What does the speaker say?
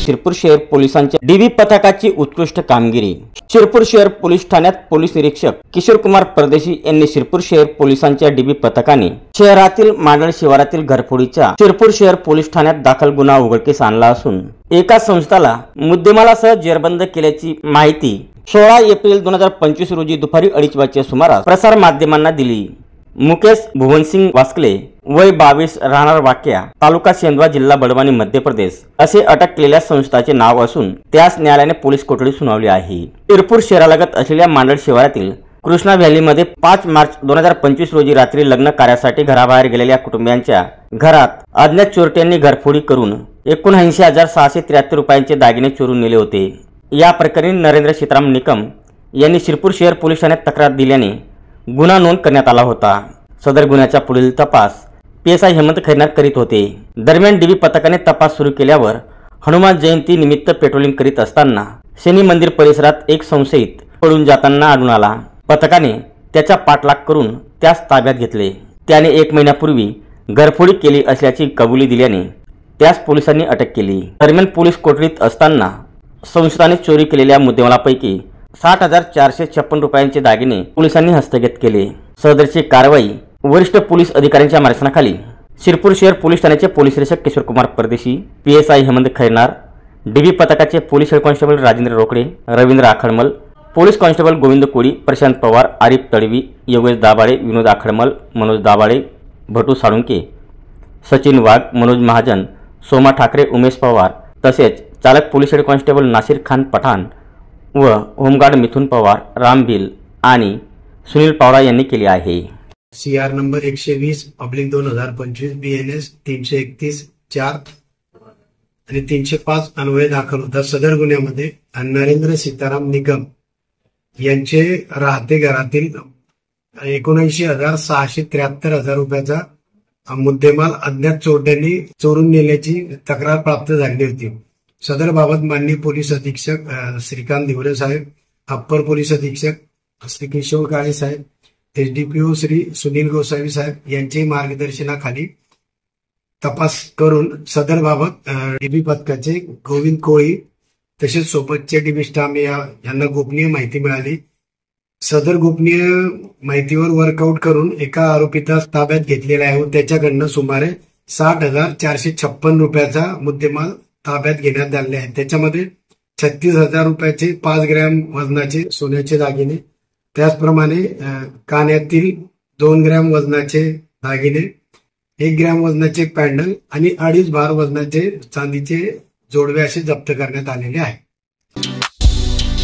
शिरपूर शहर पोलिसांच्या डीबी पथकाची उत्कृष्ट कामगिरी। शिरपूर शहर पोलीस ठाण्यात पोलीस निरीक्षक किशोर कुमार परदेशी यांनी शिरपूर शहर पोलिसांच्या डीबी पथकाने शहरातील मांडळ शिवारातील घरफोडीच्या शिरपूर शहर पोलीस ठाण्यात दाखल गुन्हा उघडकीस आणला असून एका संस्थाला मुद्देमालासह जेरबंद केल्याची माहिती 16 एप्रिल 2025 रोजी दुपारी 2:30 वाजच्या सुमारास प्रसार माध्यमांना दिली। मुकेश भुवनसिंग वास्कले वय 22 राहणार वाक्या तालुका सेंधवा जिल्हा बडवानी मध्य प्रदेश असे अटक केलेल्या संस्थाचे नाव असून त्यास न्यायालयाने पोलीस कोठडी सुनावली आहे। शिरपूर शहरालगत असलेल्या मांडळ शिवारातील कृष्णा व्हॅलीमध्ये 5 मार्च 2025 रोजी रात्री लग्न कार्यासाठी घराबाहेर गेलेल्या कुटुंबियांच्या घरात अज्ञात चोरट्यांनी घरफोडी करून 79,673 रुपयांचे दागिने चोरून नेले होते। या प्रकरणी नरेंद्र सीताराम निकम यांनी शिरपूर शहर पोलीस ठाण्यात तक्रार दिल्याने गुन्हा नोंद करण्यात आला होता। सदर गुन्ह्याचा पुढील तपास PSI हेमंत खैरनार करीत होते। दरम्यान डीबी पथकाने तपास सुरू केल्यावर हनुमान जयंती निमित्त पेट्रोलिंग करीत असताना शनी मंदिर परिसरात एक संशयित पळून जाताना आढळून आला। पथकाने त्याचा पाठलाग करून त्यास ताब्यात घेतले। त्याने 1 महिन्यापूर्वी घरफोडी केली असल्याची कबुली दिल्याने त्यास पोलिसांनी अटक केली। दरम्यान पोलीस कोठडीत असताना संशयिताने चोरी केलेल्या मुद्देमालापैकी 60,456 रुपयांचे दागिने पोलिसांनी हस्तगत केले। सदरची कारवाई वरिष्ठ पोलीस अधिकाऱ्यांच्या मार्गदर्शनाखाली शिरपूर शहर पोलीस ठाण्याचे पोलीस निरीक्षक किशोर कुमार परदेशी, PSI हेमंत खैरनार, डीबी पथकाचे police head constable Rajendra Rokade, Ravindra Akhadmal, police constable Govind Koli, Prashant Pawar, Arif Tadvi, Yogesh Dabhade, Vinod Akhadmal, Manoj Dabhade, Bhatu Salunke, Sachin Wagh, Manoj Mahajan, Soma Thakare, Umesh Pawar तसेच चालक police head constable Nasir Khan Pathan व होमगार्ड मिथुन पवार, राम भिल आणि सुनील पवार यांनी केली आहे। CR नंबर 120/2025 BNS 331/4 आणि 305 अन्वये दाखल होता। सदर गुन्ह्यामध्ये नरेंद्र सीताराम निकम यांचे राहते घरातील 79,673 रुपयाचा मुद्देमाल अज्ञात चोरट्यांनी चोरून नेल्याची तक्रार प्राप्त झाली होती। सदर बाबत माननीय पोलीस अधीक्षक श्रीकांत दिवरे साहेब, अप्पर पोलीस अधीक्षक श्री किशोर काळे साहेब, SDPO श्री सुनील गोसावी साहेब यांचे मार्गदर्शनाखाली तपास करून सदर बाबत डीबी पथकाचे गोविंद कोळी तसेच सोबतचे डीबी स्टाफ यांना गोपनीय माहिती मिळाली। सदर गोपनीय माहितीवर वर्कआउट करून एका आरोपीला ताब्यात घेतलेला आहे व त्याच्याकडनं सुमारे 60,456 रुपयाचा मुद्देमाल ताब्यात घेण्यात आले आहे। त्याच्यामध्ये 36,000 रुपयाचे 5 ग्रॅम वजनाचे सोन्याचे दागिने, त्याचप्रमाणे कान्यातील 2 ग्रॅम वजनाचे दागिने, 1 ग्रॅम वजनाचे पॅन्डल आणि 2.5 भार वजनाचे चांदीचे जोडवे असे जप्त करण्यात आलेले आहे।